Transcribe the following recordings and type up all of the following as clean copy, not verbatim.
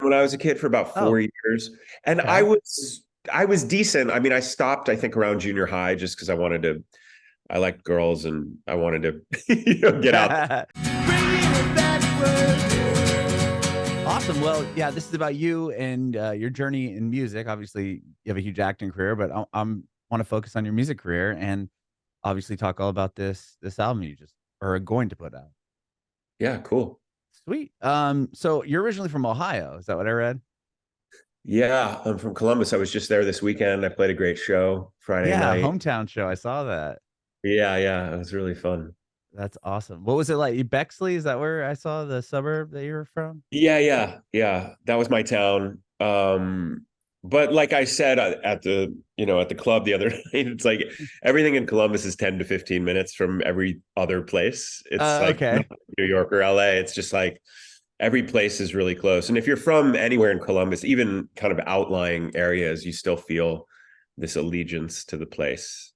when I was a kid for about Oh, 4 years, and I okay. was I was decent. I mean, I stopped, I think, around junior high just because I liked girls and I wanted to, get out. Awesome. Well, yeah, this is about you and your journey in music. Obviously, you have a huge acting career, but I'm want to focus on your music career and obviously talk all about this album you just are going to put out. Yeah, cool. Sweet. So you're originally from Ohio, is that what I read? Yeah, I'm from Columbus. I was just there this weekend. I played a great show Friday Yeah, night. hometown show. I saw that. Yeah, yeah, it was really fun. That's awesome. What was it like? Bexley, is that where I saw the suburb that you were from? Yeah, yeah, yeah. That was my town. But like I said at the club the other night, it's like everything in Columbus is 10 to 15 minutes from every other place. It's like not Okay. New York or LA. It's just like every place is really close. And if you're from anywhere in Columbus, even kind of outlying areas, you still feel this allegiance to the place.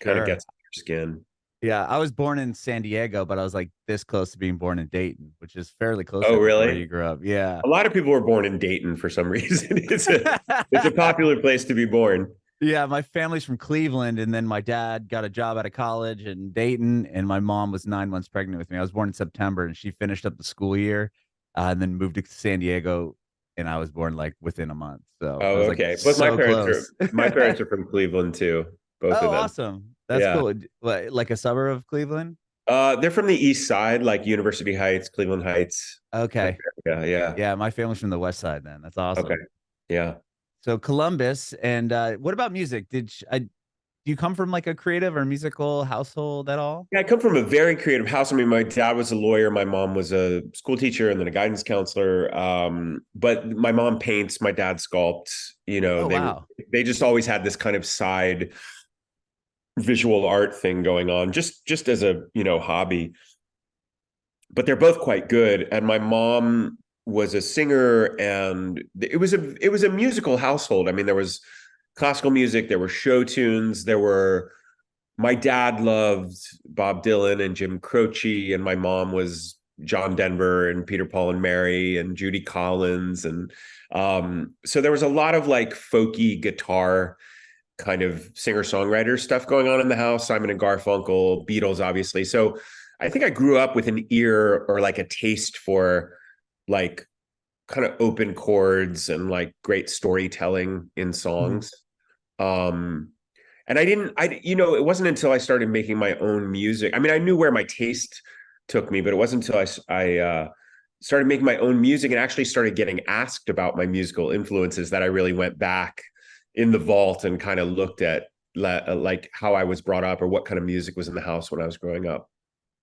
Kind of Sure. gets under your skin. Yeah, I was born in San Diego, but I was like this close to being born in Dayton, which is fairly close, Oh, I think, to where really? you grew up. Yeah. A lot of people were born in Dayton for some reason. It's a popular place to be born. Yeah, my family's from Cleveland, and then my dad got a job out of college in Dayton, and my mom was 9 months pregnant with me. I was born in September, and she finished up the school year, and then moved to San Diego, and I was born like within a month. So I Oh, was like okay. But so close. my parents are from Cleveland too, both of Oh, them. awesome. That's Yeah. cool. What, like a suburb of Cleveland? They're from the east side, like University Heights, Cleveland Heights. Okay. Yeah, yeah. Yeah, my family's from the west side then. That's Okay. awesome. Yeah. So Columbus, and what about music? Do you come from like a creative or musical household at all? Yeah, I come from a very creative house. I mean, my dad was a lawyer, my mom was a school teacher and then a guidance counselor. But my mom paints, my dad sculpts, Oh, they wow. they just always had this kind of side visual art thing going on, just as a, hobby. But they're both quite good. And my mom was a singer, and it was a musical household. I mean, there was classical music, there were show tunes, there were my dad loved Bob Dylan and Jim Croce, and my mom was John Denver and Peter Paul and Mary and Judy Collins. And so there was a lot of like folky guitar kind of singer-songwriter stuff going on in the house. Simon and Garfunkel, Beatles, obviously. So I think I grew up with an ear or like a taste for like kind of open chords and like great storytelling in Mhm. songs. Um, and it wasn't until I started making my own music. I mean, I knew where my taste took me, but it wasn't until I started making my own music and actually started getting asked about my musical influences that I really went back in the vault and kind of looked at like how I was brought up or what kind of music was in the house when I was growing up.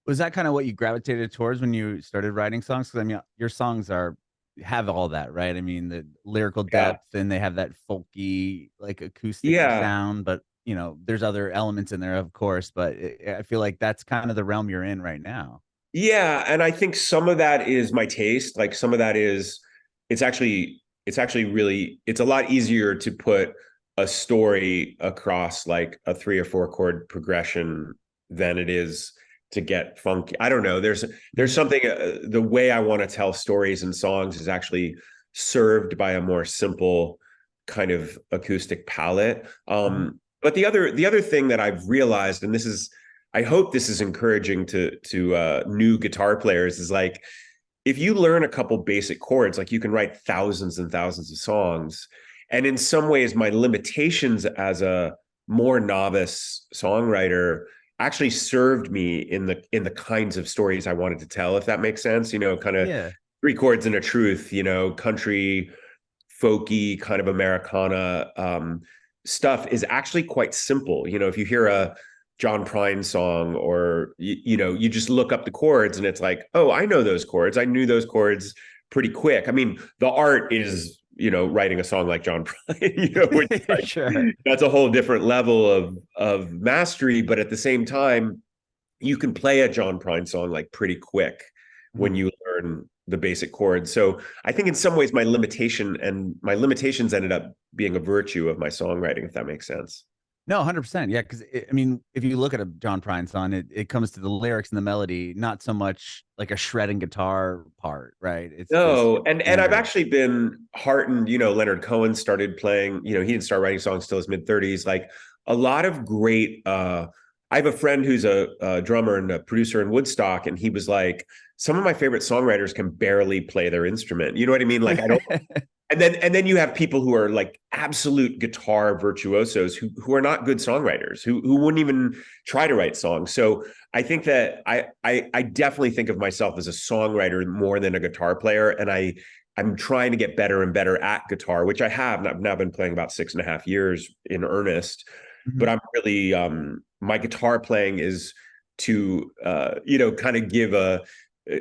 Was that kind of what you gravitated towards when you started writing songs? Because I mean, your songs are have all that, right? I mean, the lyrical Yeah. depth, and they have that folky, like acousticy Yeah. sound, but there's other elements in there, of course, but I feel like that's kind of the realm you're in right now. Yeah, and I think some of that is my taste. Like some of that is it's actually really it's a lot easier to put a story across like a 3 or 4 chord progression than it is to get funky. I don't know. There's Mhm. something the way I want to tell stories and songs is actually served by a more simple kind of acoustic palette. Mhm. But the other thing that I've realized, and this is I hope this is encouraging to new guitar players, is like if you learn a couple basic chords, like you can write thousands and thousands of songs. And in some ways, my limitations as a more novice songwriter actually served me in the kinds of stories I wanted to tell, if that makes sense. Kind of Yeah. three chords and a truth, country, folky, kind of Americana stuff is actually quite simple. If you hear a John Prine song, or you just look up the chords and it's like, oh, I know those chords. I knew those chords pretty quick. I mean, the art is, writing a song like John Prine, which like Sure. that's a whole different level of mastery. But at the same time, you can play a John Prine song like pretty quick when Mhm. you learn the basic chords. So I think in some ways my limitations ended up being a virtue of my songwriting, if that makes sense. No, 100%. Yeah, because I mean, if you look at a John Prine song, it comes to the lyrics and the melody, not so much like a shredding guitar part, right? It's just No, and I've standard. actually been heartened. Leonard Cohen started playing. He didn't start writing songs till his mid 30s. Like a lot of great. I have a friend who's a drummer and a producer in Woodstock, and he was like, some of my favorite songwriters can barely play their instrument. You know what I mean? Like I don't. And then you have people who are like absolute guitar virtuosos who are not good songwriters, who wouldn't even try to write songs. So I think that I definitely think of myself as a songwriter more than a guitar player. And I'm trying to get better and better at guitar, which I have. And I've now been playing about 6.5 years in earnest. But Mhm. I'm really my guitar playing is to kind of give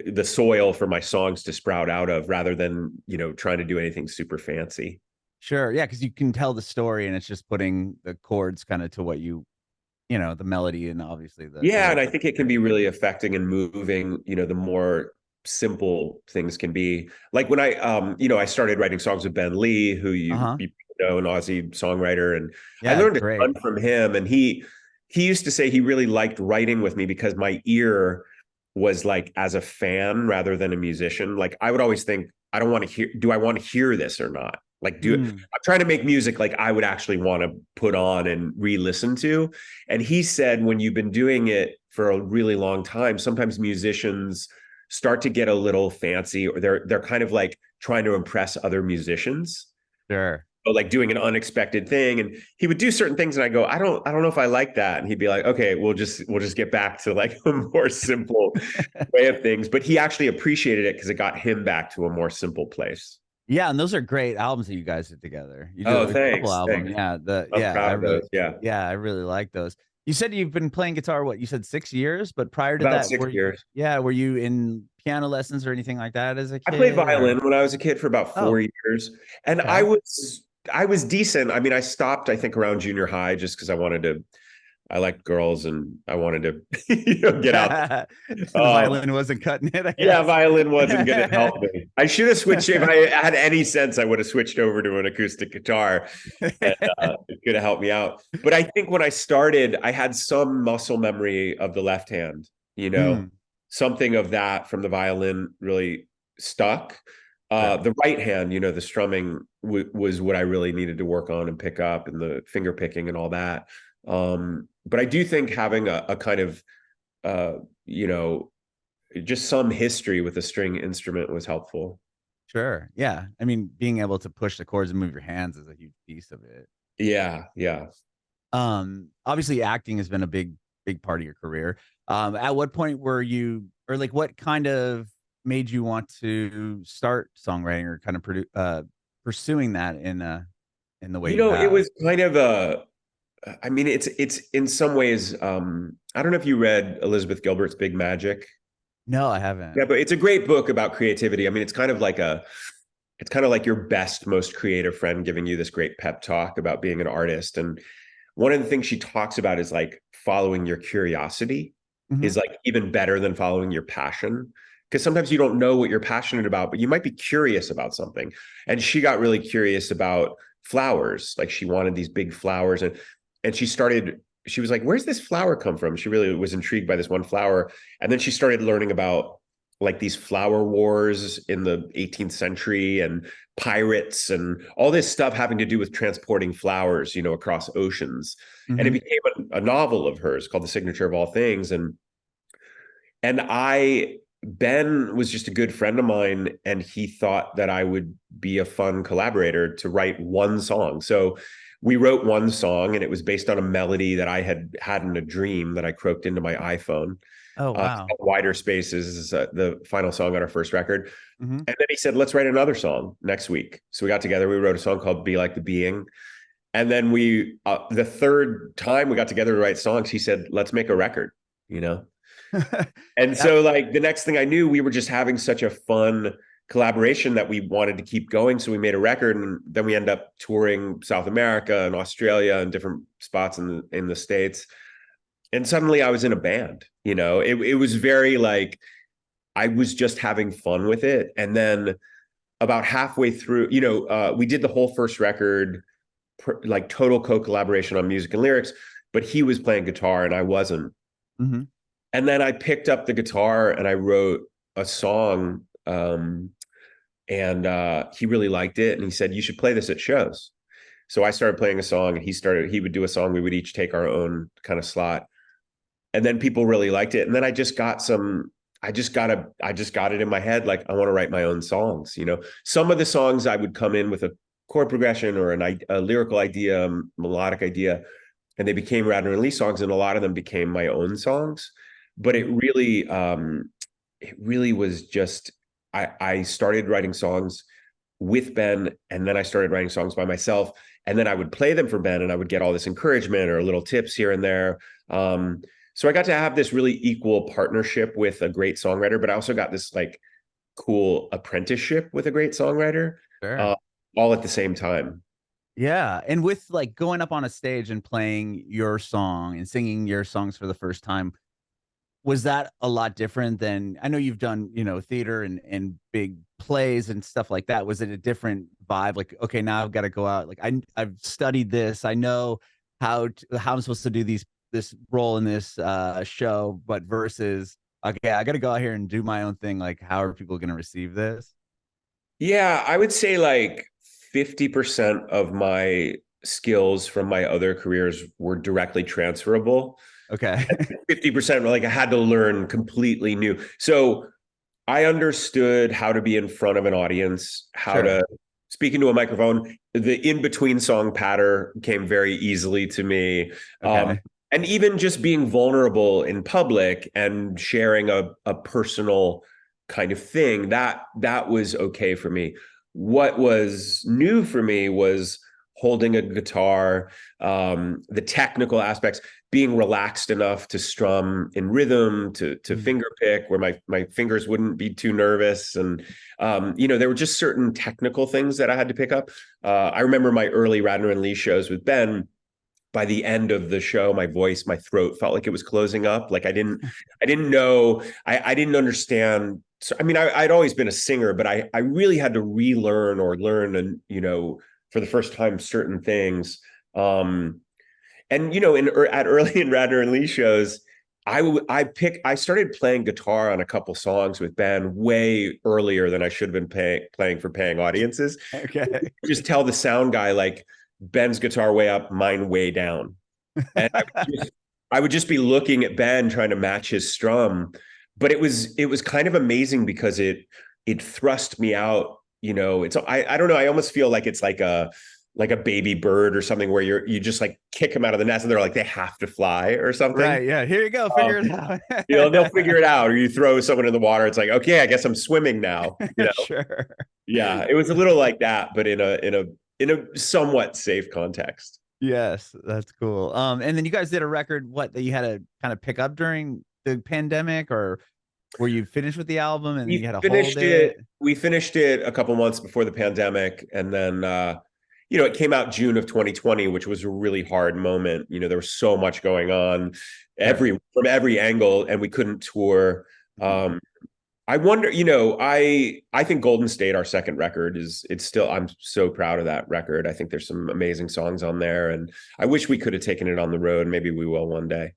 the soil for my songs to sprout out of, rather than trying to do anything super fancy. Sure. Yeah, because you can tell the story and it's just putting the chords kind of to what the melody and obviously the Yeah, and words I of think it the can be lyrics. really affecting and moving, the more simple things can be. Like when I started writing songs with Ben Lee, who Uh-huh. you know, an Aussie songwriter, and I Yeah, learned a great. ton from him. And he used to say he really liked writing with me because my ear was like as a fan rather than a musician. Like I would always think, I don't want to hear, do I want to hear this or not? Like, Mm, I'm trying to make music like I would actually want to put on and re-listen to. And he said, when you've been doing it for a really long time, sometimes musicians start to get a little fancy, or they're kind of like trying to impress other musicians. sure. So like doing an unexpected thing, and he would do certain things, and I go, I don't know if I like that, and he'd be like, okay, we'll just get back to like a more simple way of things. But he actually appreciated it because it got him back to a more simple place. Yeah, and those are great albums that you guys did together. You Oh, did a couple thanks, albums. thanks. Yeah, I'm proud of those. Yeah, I really like those. You said you've been playing guitar, what? You said 6 years, but prior to about that, six years. were you in piano lessons or anything like that as a I played kid or? violin when I was a kid for about Oh, 4 years, and I okay. was I was decent. I mean, I stopped, I think, around junior high just because I liked girls and I wanted to get out. The Um, violin wasn't cutting it, I yeah, guess. violin wasn't going to help me. I should have switched. If I had any sense, I would have switched over to an acoustic guitar, and it could have helped me out. But I think when I started, I had some muscle memory of the left hand. You know, Mm, something of that from the violin really stuck. sure. The right hand, the strumming was what I really needed to work on and pick up, and the finger picking and all that. But I do think having a kind of uh, you know just some history with a string instrument was helpful. Sure. Yeah. I mean, being able to push the chords and move your hands is a huge piece of it. Yeah, yeah. Obviously acting has been a big part of your career. At what point were you, or like what kind of made you want to start songwriting or kind of pursuing that in the way you It have? was kind of a I mean, it's in some ways, I don't know if you read Elizabeth Gilbert's Big Magic. No, I haven't. Yeah, but it's a great book about creativity. I mean, it's kind of like your best, most creative friend giving you this great pep talk about being an artist. And one of the things she talks about is like following your curiosity Hmm. is like even better than following your passion. Because sometimes you don't know what you're passionate about, but you might be curious about something. And she got really curious about flowers. Like she wanted these big flowers. And she was like, where's this flower come from? She really was intrigued by this one flower. And then she started learning about like these flower wars in the 18th century and pirates and all this stuff having to do with transporting flowers, across oceans. And it Hmm. became a novel of hers called The Signature of All Things. And Ben was just a good friend of mine, and he thought that I would be a fun collaborator to write one song. So we wrote one song, and it was based on a melody that I had had in a dream that I croaked into my iPhone. Oh, It's wow. called Wider Spaces is the final song on our first record. Hmm. And then he said, let's write another song next week. So we got together, we wrote a song called Be Like the Being. And then the third time we got together to write songs, he said, let's make a record, you know? And That, so like the next thing I knew, we were just having such a fun collaboration that we wanted to keep going. So we made a record, and then we end up touring South America and Australia and different spots in the States. And suddenly I was in a band. It was very like I was just having fun with it. And then about halfway through, we did the whole first record like total co-collaboration on music and lyrics, but he was playing guitar and I wasn't. Mm-hmm. And then I picked up the guitar and I wrote a song. And he really liked it. And he said, you should play this at shows. So I started playing a song and he would do a song. We would each take our own kind of slot. And then people really liked it. And then I just got it in my head. Like, I want to write my own songs. Some of the songs I would come in with a chord progression or a lyrical idea, melodic idea, and they became Radnor and Lee songs. And a lot of them became my own songs. But it really was just, I started writing songs with Ben, and then I started writing songs by myself, and then I would play them for Ben, and I would get all this encouragement or little tips here and there. So I got to have this really equal partnership with a great songwriter, but I also got this like cool apprenticeship with a great songwriter, Sure. all at the same time. Yeah. And with like going up on a stage and playing your song and singing your songs for the first time, was that a lot different than, I know you've done, theater and big plays and stuff like that. Was it a different vibe? Like, okay, now I've got to go out. Like I've studied this. I know how I'm supposed to do this role in this show, but versus, okay, I got to go out here and do my own thing. Like, how are people going to receive this? Yeah, I would say like 50% of my skills from my other careers were directly transferable. Okay. 50% were like I had to learn completely new. So I understood how to be in front of an audience, how Sure. to speak into a microphone. The in-between song patter came very easily to me. Okay. And even just being vulnerable in public and sharing a personal kind of thing, that was okay for me. What was new for me was holding a guitar, the technical aspects, being relaxed enough to strum in rhythm, to finger pick where my fingers wouldn't be too nervous. And, there were just certain technical things that I had to pick up. I remember my early Radnor and Lee shows with Ben. By the end of the show, my throat felt like it was closing up. Like I didn't know, I didn't understand. So, I mean, I'd always been a singer, but I really had to relearn or learn and, for the first time, certain things. And, at early in Radnor and Lee shows, I started playing guitar on a couple songs with Ben way earlier than I should have been playing for paying audiences. Okay. Just tell the sound guy, like, Ben's guitar way up, mine way down. And I would just be looking at Ben trying to match his strum. But it was kind of amazing because it thrust me out. I don't know. I almost feel like it's like a baby bird or something where you just like kick them out of the nest and they're like, they have to fly or something. Right. Yeah. Here you go. Figure it out. They'll figure it out. Or you throw someone in the water. It's like, okay, I guess I'm swimming now. Sure. Yeah. It was a little like that, but in a somewhat safe context. Yes, that's cool. And then you guys did a record, what, that you had to kind of pick up during the pandemic, or were you finished with the album and then you had to hold it? We finished it a couple months before the pandemic, and then it came out June of 2020, which was a really hard moment. There was so much going on from every angle, and we couldn't tour. I wonder, I think Golden State, our second record, I'm so proud of that record. I think there's some amazing songs on there, and I wish we could have taken it on the road. Maybe we will one day.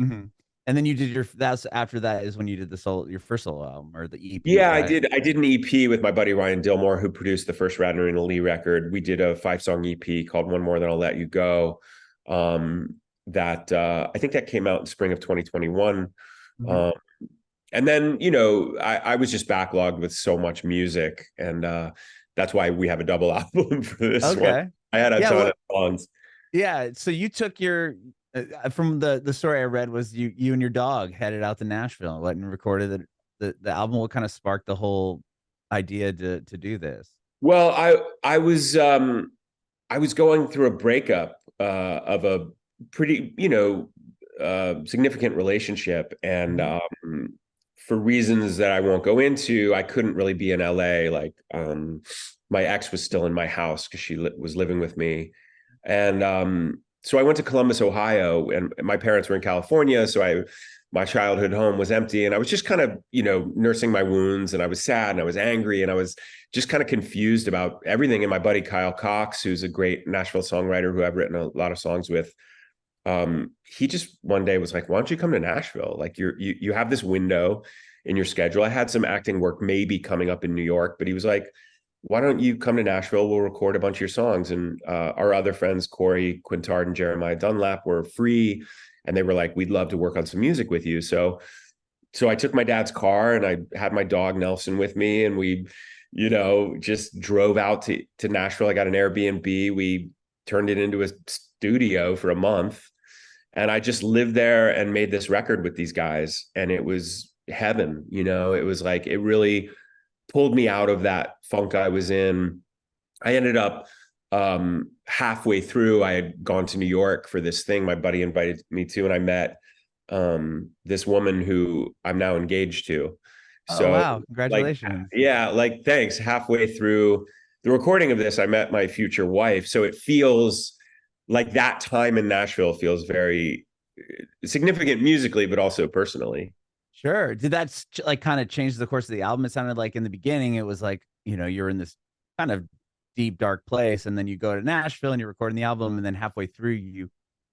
Mm-hmm. And then you did that's after that is when you did your first solo album, or the EP. Yeah, right? I did an EP with my buddy Ryan Dillmore, who produced the first Radnor and Lee record. We did a 5-song EP called One More Then I'll Let You Go. That I think that came out in spring of 2021. Mm-hmm. And then, I was just backlogged with so much music, and that's why we have a double album for this one. I had a ton of songs. Yeah. So you took your from the story I read was you and your dog headed out to Nashville, went and recorded the album. What kind of sparked the whole idea to do this? Well, I was going through a breakup of a pretty significant relationship, and for reasons that I won't go into, I couldn't really be in LA. Like, my ex was still in my house because she was living with me. And so I went to Columbus, Ohio, and my parents were in California. So my childhood home was empty, and I was just kind of, nursing my wounds, and I was sad and I was angry and I was just kind of confused about everything. And my buddy Kyle Cox, who's a great Nashville songwriter who I've written a lot of songs with, he just one day was like, why don't you come to Nashville? Like you have this window in your schedule. I had some acting work maybe coming up in New York, but he was like, why don't you come to Nashville? We'll record a bunch of your songs. And our other friends, Corey Quintard and Jeremiah Dunlap, were free. And they were like, we'd love to work on some music with you. So I took my dad's car and I had my dog Nelson with me, and we, just drove out to Nashville. I got an Airbnb. We turned it into a studio for a month. And I just lived there and made this record with these guys. And it was heaven. It was like, it really pulled me out of that funk I was in. I ended up halfway through, I had gone to New York for this thing my buddy invited me to, and I met this woman who I'm now engaged to. Oh, wow. Congratulations. Like thanks. Halfway through the recording of this, I met my future wife. So it feels like that time in Nashville feels very significant musically, but also personally. Sure. Did that like kind of change the course of the album? It sounded like in the beginning, it was like, you're in this kind of deep, dark place, and then you go to Nashville and you're recording the album, and then halfway through you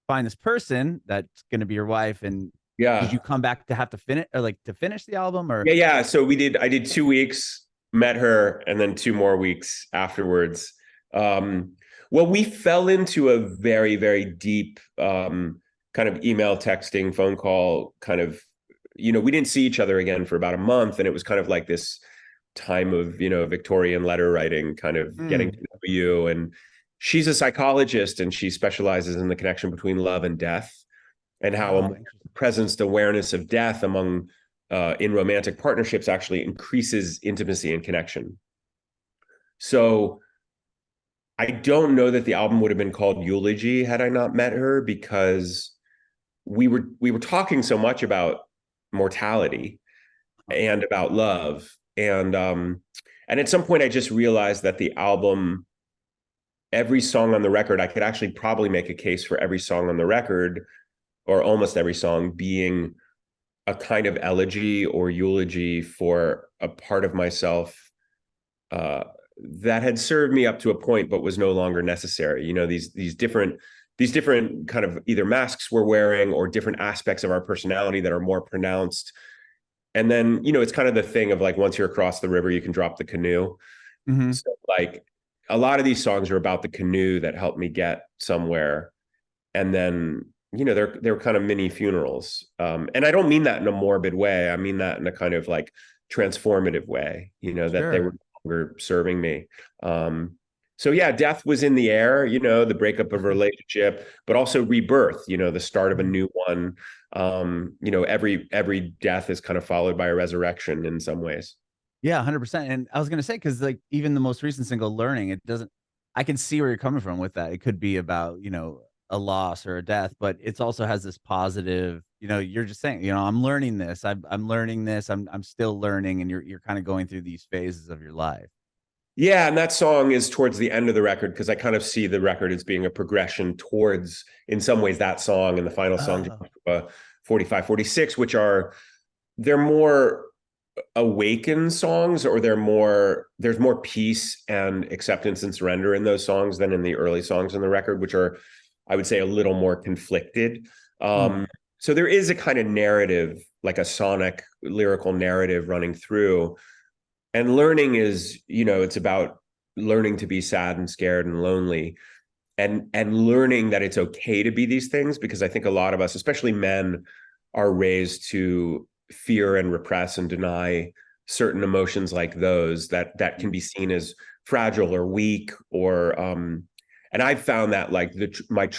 find this person that's going to be your wife. And did you come back to have to finish, or like to finish the album, or? Yeah. So I did 2 weeks, met her, and then 2 more weeks afterwards. Well, we fell into a very, very deep kind of email, texting, phone call kind of, we didn't see each other again for about a month. And it was kind of like this time of, Victorian letter writing, kind of getting to know you. And she's a psychologist, and she specializes in the connection between love and death, and how a presence awareness of death among in romantic partnerships actually increases intimacy and connection. So I don't know that the album would have been called Eulogy had I not met her, because we were talking so much about mortality and about love. And at some point I just realized that the album, every song on the record, I could actually probably make a case for every song on the record, or almost every song, being a kind of elegy or eulogy for a part of myself that had served me up to a point, but was no longer necessary. These different kind of either masks we're wearing or different aspects of our personality that are more pronounced. And then, it's kind of the thing of like, once you're across the river, you can drop the canoe. Mm-hmm. So like a lot of these songs are about the canoe that helped me get somewhere. And then, they're kind of mini funerals. And I don't mean that in a morbid way. I mean that in a kind of like transformative way, that they were serving me. So yeah, death was in the air, the breakup of a relationship, but also rebirth, the start of a new one. Every death is kind of followed by a resurrection in some ways. Yeah, 100%. And I was going to say, because like even the most recent single, Learning, I can see where you're coming from with that. It could be about, a loss or a death, but it also has this positive, you're just saying, I'm learning this, I'm learning this, I'm still learning. And you're kind of going through these phases of your life. Yeah. And that song is towards the end of the record, because I kind of see the record as being a progression towards, in some ways, that song and the final song, 45, 46, they're more awakened songs, or there's more peace and acceptance and surrender in those songs than in the early songs on the record, which are, I would say, a little more conflicted. So there is a kind of narrative, like a sonic lyrical narrative running through. And Learning is, it's about learning to be sad and scared and lonely, and learning that it's okay to be these things, because I think a lot of us, especially men, are raised to fear and repress and deny certain emotions like those that can be seen as fragile or weak, or and I've found that like my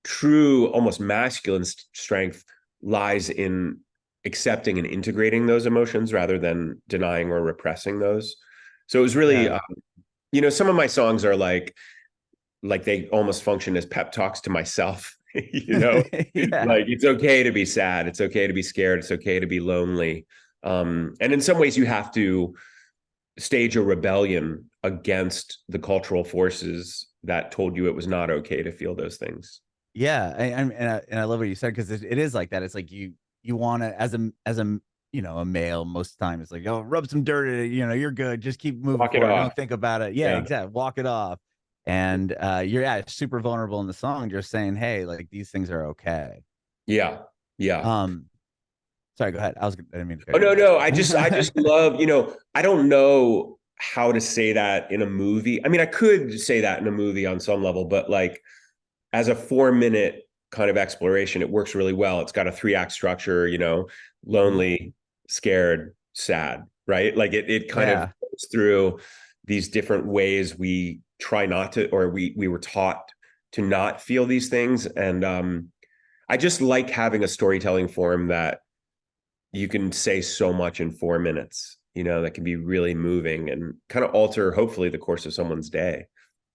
true almost masculine strength lies in accepting and integrating those emotions rather than denying or repressing those. So it was really some of my songs are like they almost function as pep talks to myself. Like it's okay to be sad, it's okay to be scared, it's okay to be lonely, and in some ways you have to stage a rebellion against the cultural forces that told you it was not okay to feel those things. Yeah, and I love what you said, because it is like that. It's like you want to, as a a male, most of the time it's like, oh, rub some dirt in it, you're good, just keep moving Walk it forward, off. don't think about it. Yeah, Yeah. exactly, walk it off. And you're, yeah, super vulnerable in the song, just saying, hey, like, these things are okay. Yeah. Yeah. um Sorry, go ahead. I didn't mean to cut Oh you no, no. I off. just love, I don't know how to say that in a movie. I mean, I could say that in a movie on some level, but like as a 4 minute kind of exploration, it works really well. It's got a 3 act structure, Mhm. lonely, scared, sad, right? Like it kind of Yeah. goes through these different ways we try not to, or we were taught to not feel these things. And I just like having a storytelling form that you can say so much in 4 minutes, that can be really moving and kind of alter, hopefully, the course of someone's day.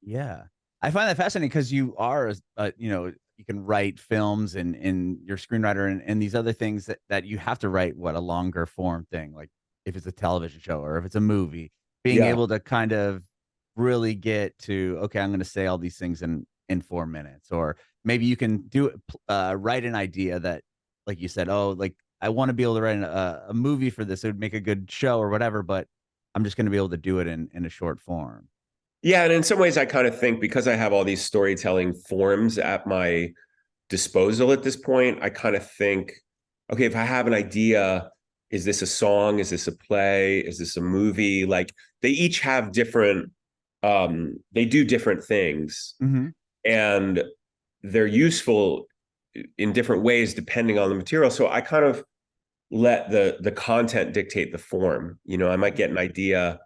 Yeah. I find that fascinating because you are, you can write films, and you're a screenwriter, and these other things that you have to write, what, a longer form thing, like if it's a television show or if it's a movie, being Yeah. able to kind of really get to, okay, I'm going to say all these things in 4 minutes. Or maybe you can write an idea that, like you said, oh, like, I want to be able to write a movie for this. It would make a good show or whatever, but I'm just going to be able to do it in a short form. Yeah. And in some ways, I kind of think because I have all these storytelling forms at my disposal at this point, I kind of think, okay, if I have an idea, is this a song? Is this a play? Is this a movie? Like they each have different, they do different things, Hmm. and they're useful in different ways depending on the material. So I kind of let the content dictate the form. I might get an idea.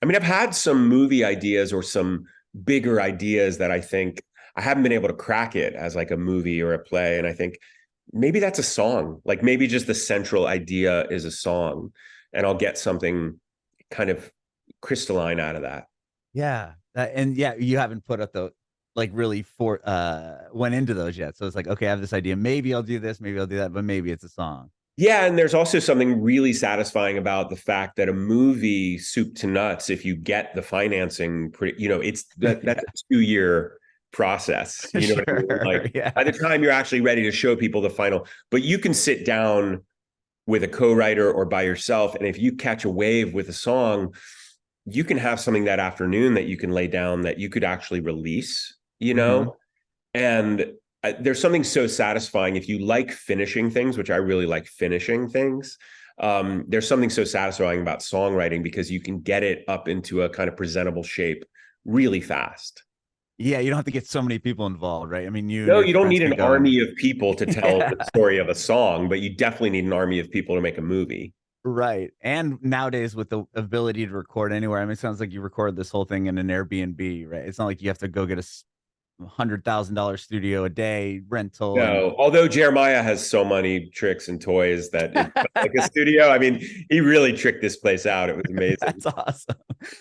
I mean, I've had some movie ideas or some bigger ideas that I think I haven't been able to crack it as like a movie or a play. And I think maybe that's a song. Like maybe just the central idea is a song, and I'll get something kind of crystalline out of that. Yeah. And yeah, you haven't put up the, like, really went into those yet. So it's like, okay, I have this idea. Maybe I'll do this, maybe I'll do that, but maybe it's a song. Yeah, and there's also something really satisfying about the fact that a movie, soup to nuts, if you get the financing, it's that's Yeah. a 2 year process. You know what I mean? Sure. Like by Yeah. the time you're actually ready to show people the final, but you can sit down with a co-writer or by yourself, and if you catch a wave with a song, you can have something that afternoon that you can lay down that you could actually release. Hmm. And there's something so satisfying if you like finishing things, which I really like finishing things. There's something so satisfying about songwriting because you can get it up into a kind of presentable shape really fast. Yeah. You don't have to get so many people involved, right? I mean, you and No, your you don't friends need an could go and army of people to tell yeah. the story of a song, but you definitely need an army of people to make a movie. Right. And nowadays, with the ability to record anywhere, I mean, it sounds like you record this whole thing in an Airbnb, right? It's not like you have to go get $100,000 studio a day rental. And No, although Jeremiah has so many tricks and toys that it's like a studio. I mean, he really tricked this place out. It was amazing. that's awesome.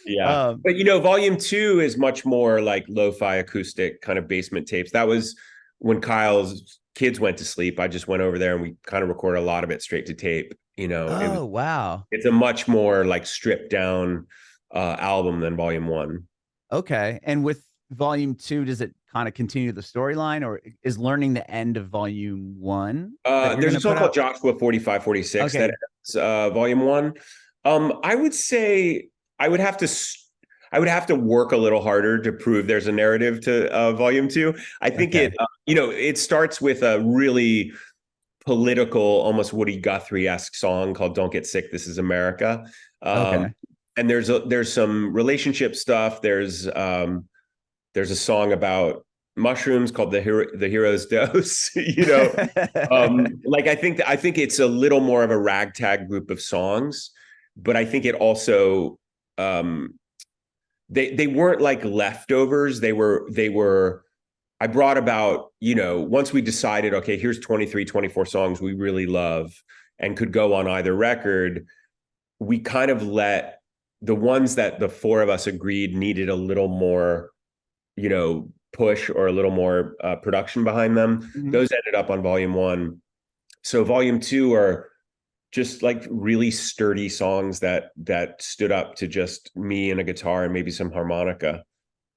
Yeah. Um, But volume two is much more like lo-fi acoustic kind of basement tapes. That was when Kyle's kids went to sleep. I just went over there and we kind of recorded a lot of it straight to tape. oh, wow. It's a much more like stripped down album than volume one. Okay. And with volume two, does it kind of continue the storyline, or is learning the end of volume one that you're There's going a to song put called out? Joshua 4546 that Okay. ends volume one. I would say I would have to I would have to work a little harder to prove there's a narrative to volume two. I think Okay. it starts with a really political, almost Woody Guthrie-esque song called "Don't Get Sick, This Is America." Um, Okay. and there's some relationship stuff. There's a song about mushrooms called the hero's dose. Like I think it's a little more of a ragtag group of songs, but I think it also um, they weren't like leftovers. They were I brought about, once we decided, okay, here's 23, 24 songs we really love and could go on either record, we kind of let the ones that the four of us agreed needed a little more, push or a little more production behind them. Mhm. Those ended up on volume one. So volume two are just like really sturdy songs that stood up to just me and a guitar and maybe some harmonica.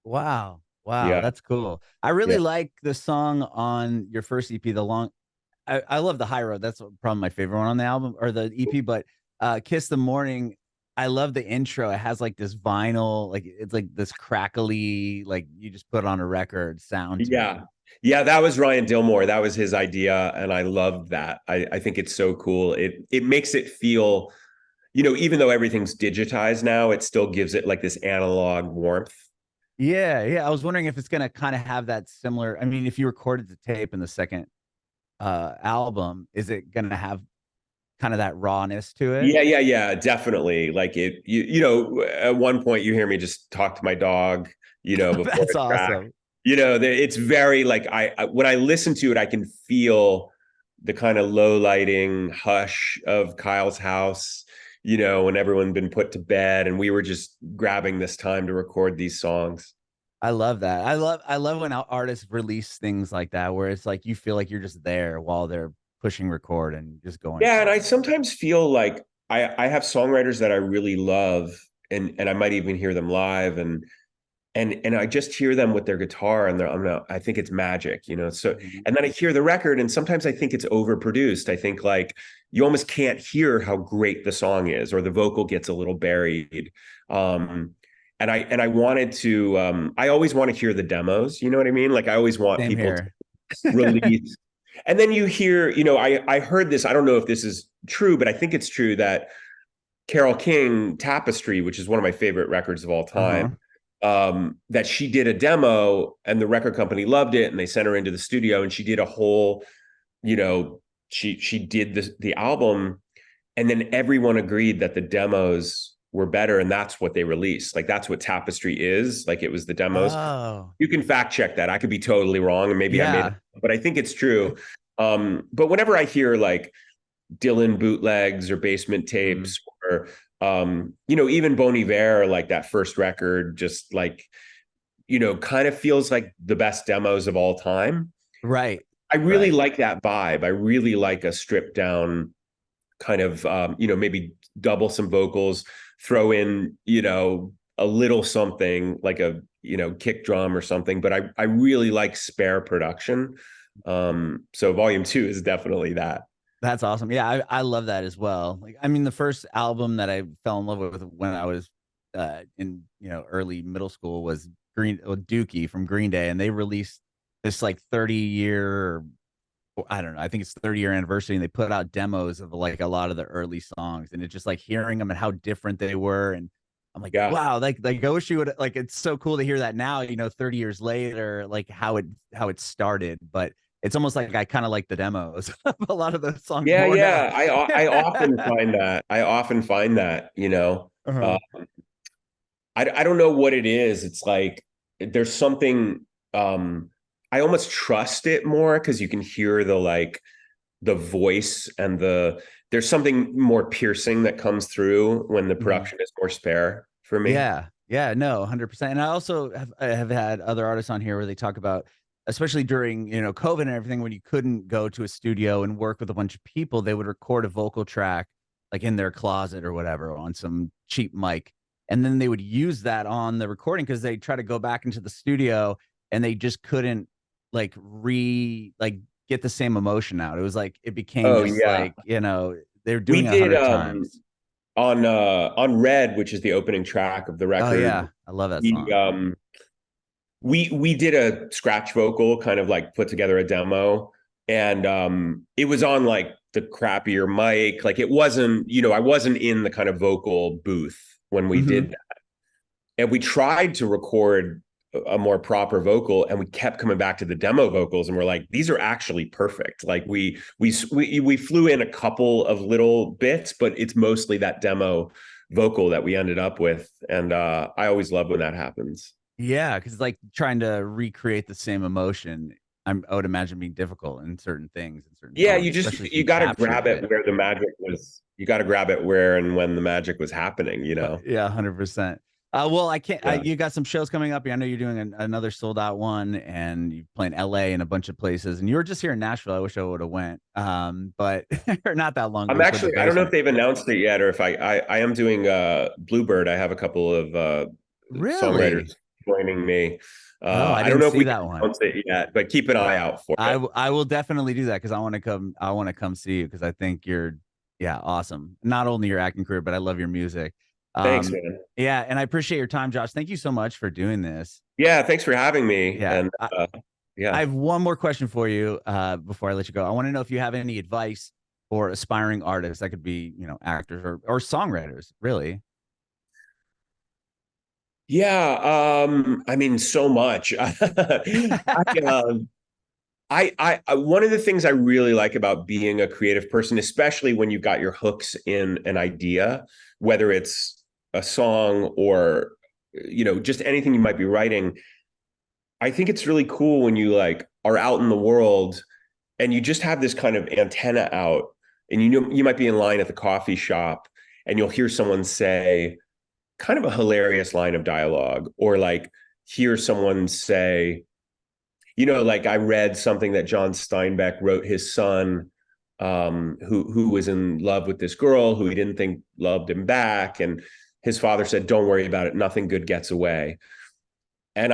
Wow. Wow. Yeah. That's cool. I Yeah. really like the song on your first EP, the long, I love the High Road. That's probably my favorite one on the album or the EP. But Kiss the Morning, I love the intro. It has like this vinyl, like it's like this crackly, like you just put on a record sound to it. Yeah. Yeah, that was Ryan Dillmore. That was his idea, and I loved that. I think it's so cool. It makes it feel, even though everything's digitized now, it still gives it like this analog warmth. Yeah, yeah. I was wondering if it's gonna kind of have that similar. I mean, if you recorded the tape in the second album, is it gonna have kind of that rawness to it? Yeah, yeah, yeah, definitely. Like at one point you hear me just talk to my dog, before That's a track. awesome. It's very like when I listen to it, I can feel the kind of low lighting hush of Kyle's house, when everyone been put to bed and we were just grabbing this time to record these songs. I love that. I love when artists release things like that where it's like you feel like you're just there while they're pushing record and just going Yeah, and for I it. sometimes feel like I have songwriters that I really love, and I might even hear them live, and I just hear them with their guitar, and I think it's magic, So, Mhm. and then I hear the record, and sometimes I think it's overproduced. I think like you almost can't hear how great the song is, or the vocal gets a little buried. And I wanted to. I always want to hear the demos. You know what I mean? Like I always want Same people to here. release. And then you hear, I heard this. I don't know if this is true, but I think it's true that Carole King Tapestry, which is one of my favorite records of all Uh-huh. time, that she did a demo and the record company loved it and they sent her into the studio and she did a whole, you know, she did the album, and then everyone agreed that the demos were better and that's what they released. Like that's what Tapestry is. Like it was the demos. Oh, You can fact check that. I could be totally wrong and maybe I made it, yeah. but I think it's true. But whenever I hear like Dylan bootlegs or basement Mhm. tapes or even Bon Iver, like that first record, just like, kind of feels like the best demos of all time. Right. I really Right. like that vibe. I really like a stripped down kind of maybe double some vocals, throw in, a little something like a, kick drum or something, but I really like spare production. So volume 2 is definitely that. That's awesome. Yeah, I love that as well. Like, I mean, the first album that I fell in love with when I was in early middle school was Dookie from Green Day, and they released this like 30-year, I don't know, I think it's 30-year anniversary, and they put out demos of like a lot of the early songs, and it's just like hearing them and how different they were, and I'm like, Yeah. wow, like I wish you would like. It's so cool to hear that now, 30 years later, like how it started, but. It's almost like I kind of like the demos of a lot of those songs Yeah, more now. yeah. I often find that. I often find that, Uh-huh. I don't know what it is. It's like there's something I almost trust it more because you can hear the voice and there's something more piercing that comes through when the Mhm. production is more spare for me. Yeah. Yeah, no, 100%. And I also have had other artists on here where they talk about, especially during, COVID and everything, when you couldn't go to a studio and work with a bunch of people, they would record a vocal track like in their closet or whatever on some cheap mic. And then they would use that on the recording because they try to go back into the studio and they just couldn't like get the same emotion out. It was like it became Oh just yeah. like, they're We doing it a did hundred times. on Red, which is the opening track of the Oh record. yeah. I love that We song. we did a scratch vocal, kind of like put together a demo, and it was on like the crappier mic. Like it wasn't, I wasn't in the kind of vocal booth when we did Mhm. that. And we tried to record a more proper vocal, and we kept coming back to the demo vocals, and we're like, these are actually perfect. Like we flew in a couple of little bits, but it's mostly that demo vocal that we ended up with. And I always love when that happens. Yeah, because like trying to recreate the same emotion, I would imagine being difficult in certain things in certain Yeah, songs, especially if you you got to grab captured it it. where the magic was. You got to grab it where and when the magic was happening. Yeah, 100%. Well, I can't. Yeah. You got some shows coming up. I know you're doing another sold out one, and you playing LA and a bunch of places. And you were just here in Nashville. I wish I would have went, but or not that long ago. I'm You played the actually, I don't know if basement. they've announced it yet or if I am doing Bluebird. I have a couple of songwriters. Really? joining me. Oh, I I don't didn't know if see we can that one. announce it yet, but keep an eye out for it. I will definitely do that because I want to come. I want to come see you because I think you're, yeah, awesome. Not only your acting career, but I love your music. Thanks, Um, man. yeah, and I appreciate your time, Josh. Thank you so much for doing this. Yeah, thanks for having me. Yeah, And I yeah. have one more question for you before I let you go. I want to know if you have any advice for aspiring artists. That could be, actors or songwriters, really. Yeah, I mean, so much. One of the things I really like about being a creative person, especially when you've got your hooks in an idea, whether it's a song or just anything you might be writing, I think it's really cool when you like are out in the world and you just have this kind of antenna out, and you might be in line at the coffee shop and you'll hear someone say kind of a hilarious line of dialogue, or like hear someone say, like I read something that John Steinbeck wrote his son, who was in love with this girl who he didn't think loved him back, and his father said, "Don't worry about it. Nothing good gets away." I'm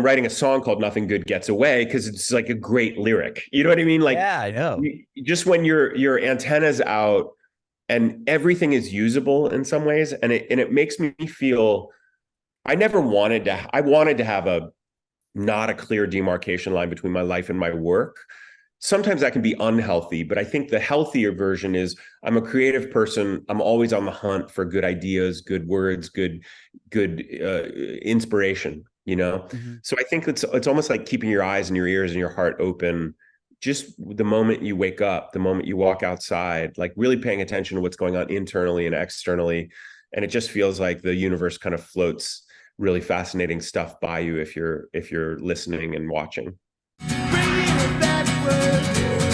writing a song called "Nothing Good Gets Away" because it's like a great lyric. You know what I mean? Like, Yeah, I know. just when your antennas out and everything is usable in some ways, and it makes me feel. I wanted to have a not a clear demarcation line between my life and my work. Sometimes that can be unhealthy, but I think the healthier version is I'm a creative person. I'm always on the hunt for good ideas, good words, good inspiration, Hmm. So I think it's almost like keeping your eyes and your ears and your heart open just the moment you wake up, the moment you walk outside, like really paying attention to what's going on internally and externally. And it just feels like the universe kind of floats really fascinating stuff by you if you're listening and watching. Bringing it backward.